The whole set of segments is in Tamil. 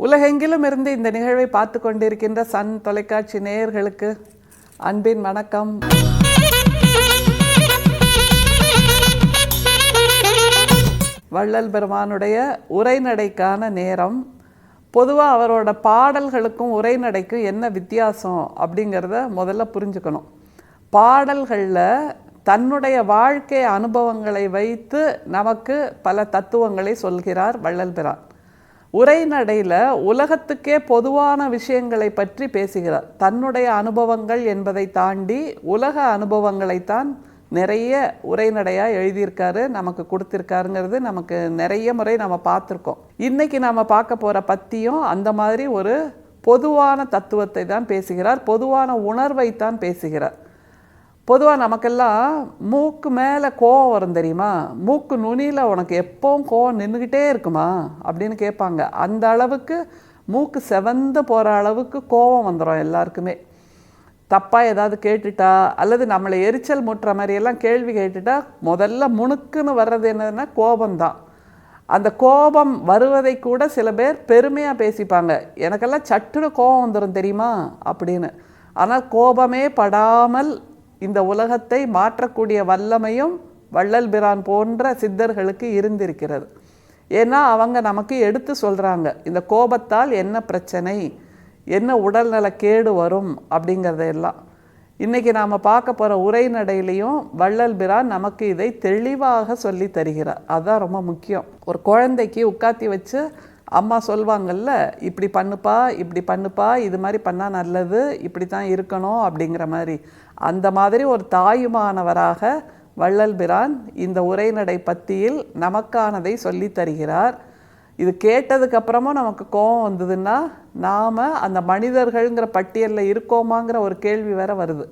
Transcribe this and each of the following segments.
உலகெங்கிலும் இருந்து இந்த நிகழ்வை பார்த்து கொண்டிருக்கின்ற சன் தொலைக்காட்சி நேயர்களுக்கு அன்பின் வணக்கம். வள்ளல் பெருமானுடைய உரைநடைக்கான நேரம். பொதுவாக அவரோட பாடல்களுக்கும் உரைநடைக்கும் என்ன வித்தியாசம் அப்படிங்கிறத முதல்ல புரிஞ்சுக்கணும். பாடல்களில் தன்னுடைய வாழ்க்கை அனுபவங்களை வைத்து நமக்கு பல தத்துவங்களை சொல்கிறார் வள்ளல் பிரான். உரைநடையில் உலகத்துக்கே பொதுவான விஷயங்களை பற்றி பேசுகிறார். தன்னுடைய அனுபவங்கள் என்பதை தாண்டி உலக அனுபவங்களைத்தான் நிறைய உரைநடையாக எழுதியிருக்காரு, நமக்கு கொடுத்துருக்காருங்கிறது நமக்கு நிறைய முறை நம்ம பார்த்துருக்கோம். இன்றைக்கி நாம் பார்க்க போகிற பற்றியும் அந்த மாதிரி ஒரு பொதுவான தத்துவத்தை தான் பேசுகிறார், பொதுவான உணர்வைத்தான் பேசுகிறார். பொதுவாக நமக்கெல்லாம் மூக்கு மேலே கோவம் வரும் தெரியுமா? மூக்கு நுனியில் உனக்கு எப்போவும் கோவம் நின்றுக்கிட்டே இருக்குமா அப்படின்னு கேட்பாங்க. அந்த அளவுக்கு மூக்கு செவந்து போகிற அளவுக்கு கோவம் வந்துடும் எல்லாருக்குமே. தப்பாக ஏதாவது கேட்டுட்டா அல்லது நம்மளை எரிச்சல் முட்டுற மாதிரியெல்லாம் கேள்வி கேட்டுட்டா முதல்ல முணுக்குன்னு வர்றது என்னதுன்னா கோபம்தான். அந்த கோபம் வருவதை கூட சில பேர் பெருமையாக பேசிப்பாங்க, எனக்கெல்லாம் சட்டுன்னு கோபம் வந்துடும் தெரியுமா அப்படின்னு. ஆனால் கோபமே படாமல் இந்த உலகத்தை மாற்றக்கூடிய வல்லமையும் வள்ளல் பிரான் போன்ற சித்தர்களுக்கு இருந்திருக்கிறது. ஏன்னா அவங்க நமக்கு எடுத்து சொல்கிறாங்க இந்த கோபத்தால் என்ன பிரச்சனை, என்ன உடல்நல கேடு வரும் அப்படிங்கிறதையெல்லாம். இன்றைக்கி நாம் பார்க்க போகிற உரைநடையிலையும் வள்ளல் பிரான் நமக்கு இதை தெளிவாக சொல்லி தருகிறார். அதுதான் ரொம்ப முக்கியம். ஒரு குழந்தைக்கு உட்காத்தி வச்சு அம்மா சொல்வாங்கள்ல, இப்படி பண்ணுப்பா இப்படி பண்ணுப்பா, இது மாதிரி பண்ணால் நல்லது, இப்படி தான் இருக்கணும் அப்படிங்கிற மாதிரி. அந்த மாதிரி ஒரு தாயுமானவராக வள்ளல் பிரான் இந்த உரைநடை பத்தியில் நமக்கானதை சொல்லி தருகிறார். இது கேட்டதுக்கப்புறமும் நமக்கு கோபம் வந்ததுன்னா நாம் அந்த மனிதர்கள்ங்கிற பட்டியலில் இருக்கோமாங்கிற ஒரு கேள்வி வேற வருது.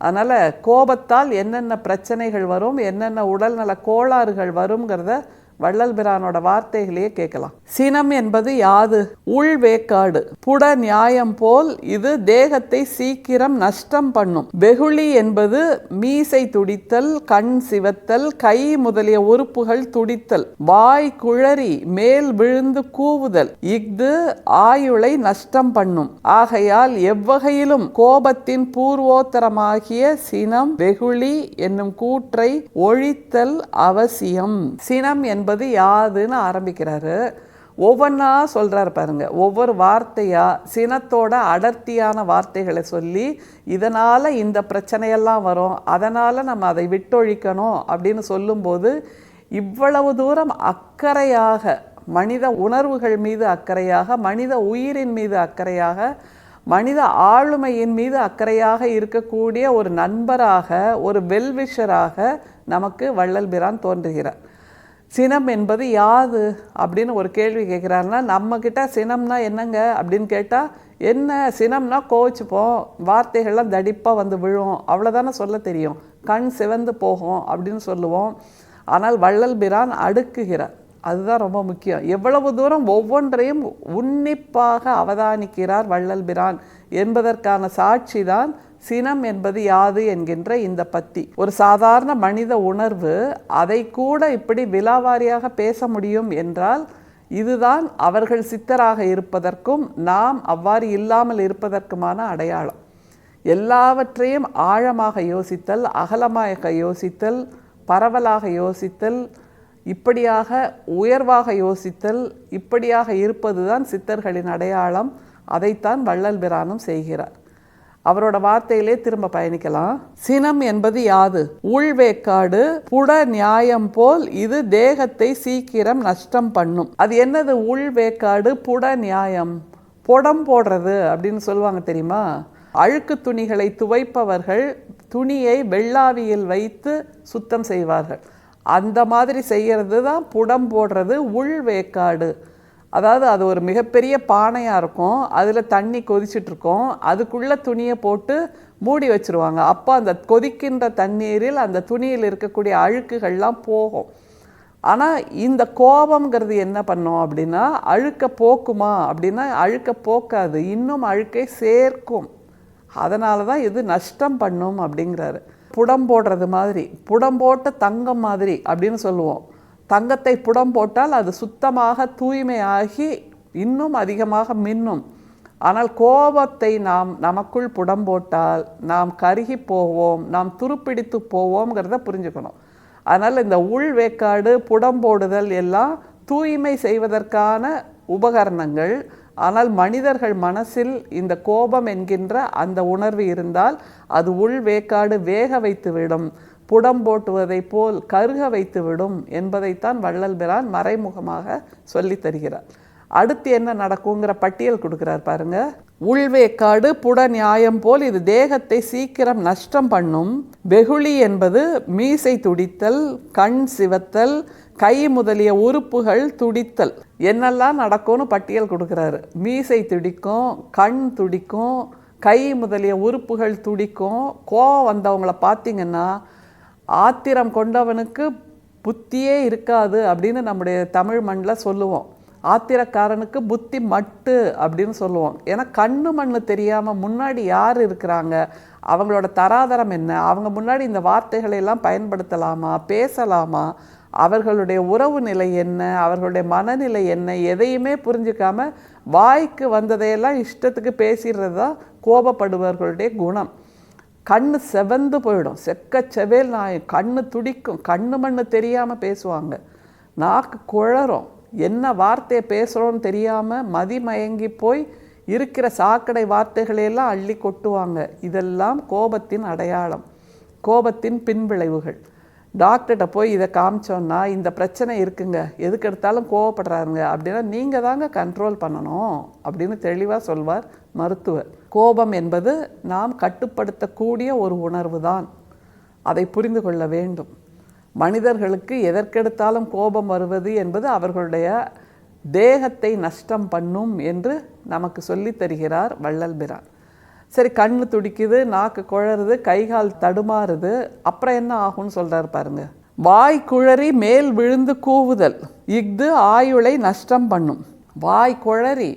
அதனால் கோபத்தால் என்னென்ன பிரச்சனைகள் வரும், என்னென்ன உடல்நல கோளாறுகள் வருங்கிறத வள்ளல் பிரானோட வார்த்தைகளையே கேட்கலாம். சினம் என்பது யாது? உள்வேக்காடு. புட நியாயம் போல் இது தேகத்தை சீக்கிரம் நஷ்டம் பண்ணும். வெகுளி என்பது மீசை துடித்தல், கண் சிவத்தல், கை முதலிய உறுப்புகள் துடித்தல், வாய் குழறி மேல் விழுந்து கூவுதல். இஃது ஆயுளை நஷ்டம் பண்ணும். ஆகையால் எவ்வகையிலும் கோபத்தின் பூர்வோத்தரமாகிய சினம் வெகுளி என்னும் கூற்றை ஒழித்தல் அவசியம். சினம் என்பது யாதுன்னு ஆரம்பிக்கிறாரு. ஒவ்வொன்றா சொல்கிறார் பாருங்க. ஒவ்வொரு வார்த்தையாக சினத்தோட அடர்த்தியான வார்த்தைகளை சொல்லி இதனால் இந்த பிரச்சனையெல்லாம் வரும், அதனால் நம்ம அதை விட்டொழிக்கணும் அப்படின்னு சொல்லும்போது இவ்வளவு தூரம் அக்கறையாக, மனித உணர்வுகள் மீது அக்கறையாக, மனித உயிரின் மீது அக்கறையாக, மனித ஆளுமையின் மீது அக்கறையாக இருக்கக்கூடிய ஒரு நண்பராக, ஒரு வெல்விஷராக நமக்கு வள்ளல் பிரான் தோன்றுகிறார். சினம் என்பது யாது அப்படின்னு ஒரு கேள்வி கேட்குறாருன்னா, நம்மக்கிட்ட சினம்னா என்னங்க அப்படின்னு கேட்டால், என்ன சினம்னா கோவிச்சுப்போம், வார்த்தைகள்லாம் தடிப்பாக வந்து விழும், அவ்வளோதானே சொல்ல தெரியும், கண் சிவந்து போகும் அப்படின்னு சொல்லுவோம். ஆனால் வள்ளல் பிரான் அடுக்குகிறார். அதுதான் ரொம்ப முக்கியம். எவ்வளவு தூரம் ஒவ்வொன்றையும் உன்னிப்பாக அவதானிக்கிறார் வள்ளல் பிரான் என்பதற்கான சாட்சி தான் சினம் என்பது யாது என்கின்ற இந்த பத்தி. ஒரு சாதாரண மனித உணர்வு, அதை கூட இப்படி விலாவாரியாக பேச முடியும் என்றால் இதுதான் அவர்கள் சித்தராக இருப்பதற்கும் நாம் அவ்வாறு இல்லாமல் இருப்பதற்குமான அடையாளம். எல்லாவற்றையும் ஆழமாக யோசித்தல், அகலமாக யோசித்தல், பரவலாக யோசித்தல், இப்படியாக உயர்வாக யோசித்தல், இப்படியாக இருப்பதுதான் சித்தர்களின் அடையாளம். அதைத்தான் வள்ளல் பிரானும் செய்கிறார். அவரோட வார்த்தையிலே திரும்ப பயணிக்கலாம். சினம் என்பது யாது? உள்வேக்காடு. புட நியாயம் போல் இது தேகத்தை சீக்கிரம் நஷ்டம் பண்ணும். அது என்னது உள்வேக்காடு, புட நியாயம்? புடம் போடுறது அப்படின்னு சொல்லுவாங்க தெரியுமா? அழுக்கு துணிகளை துவைப்பவர்கள் துணியை வெள்ளாவியில் வைத்து சுத்தம் செய்வார்கள். அந்த மாதிரி செய்கிறது தான் புடம் போடுறது, உள்வேக்காடு. அதாவது அது ஒரு மிகப்பெரிய பானையாக இருக்கும், அதில் தண்ணி கொதிச்சிட்ருக்கோம், அதுக்குள்ளே துணியை போட்டு மூடி வச்சுருவாங்க. அப்போ அந்த கொதிக்கின்ற தண்ணீரில் அந்த துணியில் இருக்கக்கூடிய அழுக்குகள்லாம் போகும். ஆனால் இந்த கோபம்ங்கிறது என்ன பண்ணும் அப்படின்னா, அழுக்க போக்குமா அப்படின்னா அழுக்க போக்காது, இன்னும் அழுக்கை சேர்க்கும். அதனால தான் இது நஷ்டம் பண்ணும் அப்படிங்கிறாரு. புடம் போடுறது மாதிரி, புடம் போட்ட தங்கம் மாதிரி அப்படின்னு சொல்லுவோம். தங்கத்தை புடம் போட்டால் அது சுத்தமாக தூய்மையாகி இன்னும் அதிகமாக மின்னும். ஆனால் கோபத்தை நாம் நமக்குள் புடம்போட்டால் நாம் கருகி போவோம், நாம் துருப்பிடித்து போவோங்கிறத புரிஞ்சுக்கணும். அதனால் இந்த உள்வேக்காடு புடம்போடுதல் எல்லாம் தூய்மை செய்வதற்கான உபகரணங்கள். ஆனால் மனிதர்கள் மனசில் இந்த கோபம் என்கின்ற அந்த உணர்வு இருந்தால் அது உள்வேக்காடு வேக வைத்துவிடும், புடம்போட்டுவதை போல் கருக வைத்துவிடும் என்பதைத்தான் வள்ளல் பிரான் மறைமுகமாக சொல்லி தருகிறார். அடுத்து என்ன நடக்குங்கிற பட்டியல் கொடுக்குறார் பாருங்க. உள்வேக்காடு புட நியாயம் போல் இது தேகத்தை சீக்கிரம் நஷ்டம் பண்ணும். வெகுளி என்பது மீசை துடித்தல், கண் சிவத்தல், கை முதலிய உறுப்புகள் துடித்தல். என்னெல்லாம் நடக்கும்னு பட்டியல் கொடுக்குறாரு. மீசை துடிக்கும், கண் துடிக்கும், கை முதலிய உறுப்புகள் துடிக்கும். கோவம் வந்தவங்கள பார்த்தீங்கன்னா ஆத்திரம் கொண்டவனுக்கு புத்தியே இருக்காது அப்படின்னு நம்முடைய தமிழ் மண்ணில் சொல்லுவோம். ஆத்திரக்காரனுக்கு புத்தி மட்டு அப்படின்னு சொல்லுவோம். ஏன்னா கண்ணு மண்ணு தெரியாமல் முன்னாடி யார் இருக்கிறாங்க, அவங்களோட தராதரம் என்ன, அவங்க முன்னாடி இந்த வார்த்தைகளை எல்லாம் பயன்படுத்தலாமா, பேசலாமா, அவர்களுடைய உறவு நிலை என்ன, அவர்களுடைய மனநிலை என்ன, எதையுமே புரிஞ்சுக்காம வாய்க்கு வந்ததையெல்லாம் இஷ்டத்துக்கு பேசிடுறது தான் கோபப்படுபவர்களுடைய குணம். கண்ணு செவந்து போயிடும், செக்கச்செவேல் நாய், கண்ணு துடிக்கும், கண்ணு மண்ணு தெரியாமல் பேசுவாங்க, நாக்கு குழறும், என்ன வார்த்தையை பேசுகிறோன்னு தெரியாமல் மதிமயங்கி போய் இருக்கிற சாக்கடை வார்த்தைகளையெல்லாம் அள்ளி கொட்டுவாங்க. இதெல்லாம் கோபத்தின் அடையாளம், கோபத்தின் பின்விளைவுகள். டாக்டர்கிட்ட போய் இதை காமிச்சோன்னா இந்த பிரச்சனை இருக்குங்க, எதுக்கு எடுத்தாலும் கோவப்படுறாருங்க அப்படின்னா நீங்கள் தாங்க கண்ட்ரோல் பண்ணணும் அப்படின்னு தெளிவாக சொல்வார் மருத்துவர். கோபம் என்பது நாம் கட்டுப்படுத்தக்கூடிய ஒரு உணர்வு தான், அதை புரிந்து கொள்ள வேண்டும். மனிதர்களுக்கு எதற்கெடுத்தாலும் கோபம் வருவது என்பது அவர்களுடைய தேகத்தை நஷ்டம் பண்ணும் என்று நமக்கு சொல்லி தருகிறார் வள்ளல் பிரான். சரி, கண்ணு துடிக்குது, நாக்கு குழறுது, கைகால் தடுமாறுது, அப்புறம் என்ன ஆகும்னு சொல்கிறார் பாருங்க. வாய் குழறி மேல் விழுந்து கூவுதல் இஃது ஆயுளை நஷ்டம் பண்ணும். வாய் குழறி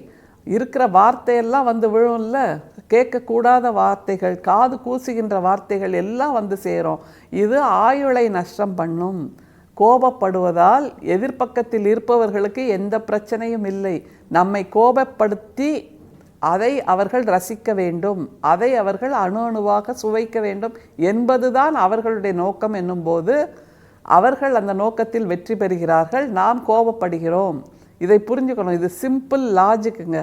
இருக்கிற வார்த்தையெல்லாம் வந்து விழும்ல, கேட்கக்கூடாத வார்த்தைகள், காது கூசுகின்ற வார்த்தைகள் எல்லாம் வந்து சேரும். இது ஆயுளை நஷ்டம் பண்ணும். கோபப்படுவதால் எதிர்பக்கத்தில் இருப்பவர்களுக்கு எந்த பிரச்சனையும் இல்லை. நம்மை கோபப்படுத்தி அதை அவர்கள் ரசிக்க வேண்டும், அதை அவர்கள் அணு அணுவாக சுவைக்க வேண்டும் என்பதுதான் அவர்களுடைய நோக்கம் என்னும்போது அவர்கள் அந்த நோக்கத்தில் வெற்றி பெறுகிறார்கள். நாம் கோபப்படுகிறோம். இதை புரிஞ்சுக்கணும். இது சிம்பிள் லாஜிக்குங்க.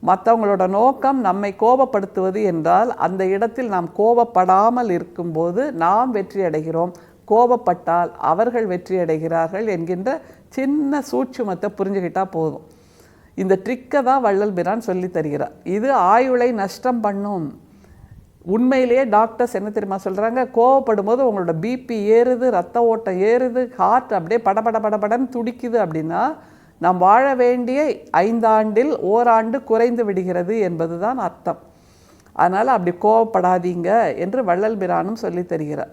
மற்றவங்களோட நோக்கம் நம்மை கோபப்படுத்துவது என்றால் அந்த இடத்தில் நாம் கோபப்படாமல் இருக்கும்போது நாம் வெற்றி அடைகிறோம், கோபப்பட்டால் அவர்கள் வெற்றி அடைகிறார்கள் என்கின்ற சின்ன சூட்சுமத்தை புரிஞ்சுக்கிட்டால் போதும். இந்த ட்ரிக்கை தான் வள்ளல் பிரான் சொல்லி தருகிறார். இது ஆயுளை நஷ்டம் பண்ணும். உண்மையிலேயே டாக்டர்ஸ் என்ன தெரியுமா சொல்கிறாங்க, கோவப்படும் போது உங்களோட பிபி ஏறுது, ரத்த ஓட்டம் ஏறுது, ஹார்ட் அப்படியே படபடன்னு துடிக்குது அப்படின்னா நாம் வாழ வேண்டிய 5 ஆண்டில் ஓராண்டு குறைந்து விடுகிறது என்பது தான் அர்த்தம். அதனால் அப்படி கோவப்படாதீங்க என்று வள்ளல் பிரானும் சொல்லி தருகிறார்.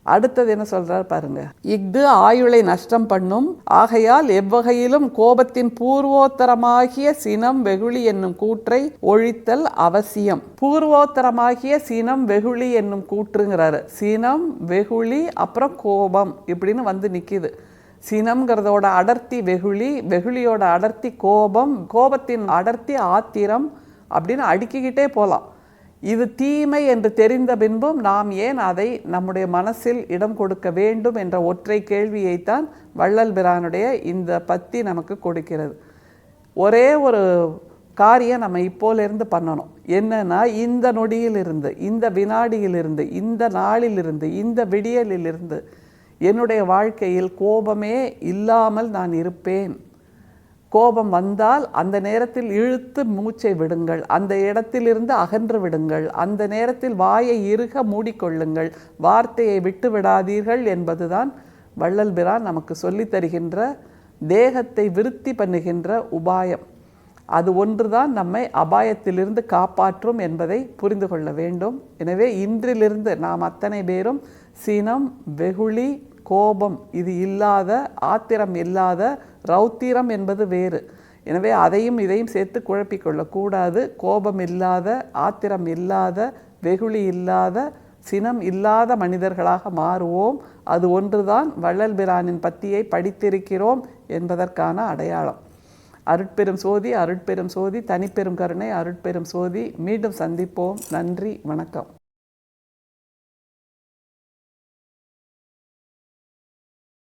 அடுத்தது என்ன சொல்றார் பாருங்க. இஃது ஆயுளை நஷ்டம் பண்ணும். ஆகையால் எவ்வகையிலும் கோபத்தின் பூர்வோத்தரமாகிய சினம் வெகுளி என்னும் கூற்றை ஒழித்தல் அவசியம். பூர்வோத்தரமாகிய சினம் வெகுளி என்னும் கூற்றுங்கிறாரு. சினம், வெகுளி, அப்புறம் கோபம் இப்படின்னு வந்து நிற்கிது. சினம்ங்கிறதோட அடர்த்தி வெகுளி, வெகுளியோட அடர்த்தி கோபம், கோபத்தின் அடர்த்தி ஆத்திரம் அப்படின்னு அடுக்கிக்கிட்டே போகலாம். இது தீமை என்று தெரிந்த பின்பும் நாம் ஏன் அதை நம்முடைய மனசில் இடம் கொடுக்க வேண்டும் என்ற ஒற்றை கேள்வியைத்தான் வள்ளல் பிரானுடைய இந்த பத்தி நமக்கு கொடுக்கிறது. ஒரே ஒரு காரியம் நம்ம இப்போலேருந்து பண்ணணும். என்னன்னா, இந்த நொடியிலிருந்து, இந்த வினாடியிலிருந்து, இந்த நாளிலிருந்து, இந்த விடியலிலிருந்து என்னுடைய வாழ்க்கையில் கோபமே இல்லாமல் நான் இருப்பேன். கோபம் வந்தால் அந்த நேரத்தில் இழுத்து மூச்சை விடுங்கள், அந்த இடத்திலிருந்து அகன்று விடுங்கள், அந்த நேரத்தில் வாயை இறுக மூடிக்கொள்ளுங்கள், வார்த்தையை விட்டு விடாதீர்கள் என்பதுதான் வள்ளல் பிரான் நமக்கு சொல்லி தருகின்ற தேகத்தை விருத்தி பண்ணுகின்ற உபாயம். அது ஒன்றுதான் நம்மை அபாயத்திலிருந்து காப்பாற்றும் என்பதை புரிந்து கொள்ள வேண்டும். எனவே இன்றிலிருந்து நாம் அத்தனை பேரும் சினம், வெகுளி, கோபம் இது இல்லாத, ஆத்திரம் இல்லாத, ரௌத்திரம் என்பது வேறு. எனவே அதையும் இதையும் சேர்த்து குழப்பிக்கொள்ளக்கூடாது. கோபம் இல்லாத, ஆத்திரம் இல்லாத, வெகுளி இல்லாத, சினம் இல்லாத மனிதர்களாக மாறுவோம். அது ஒன்றுதான் வள்ளல் பிரானின் பத்தியை படித்திருக்கிறோம் என்பதற்கான அடையாளம். அருட்பெரும் சோதி, அருட்பெரும் சோதி, தனிப்பெரும் கருணை, அருட்பெரும் சோதி. மீண்டும் சந்திப்போம். நன்றி, வணக்கம்.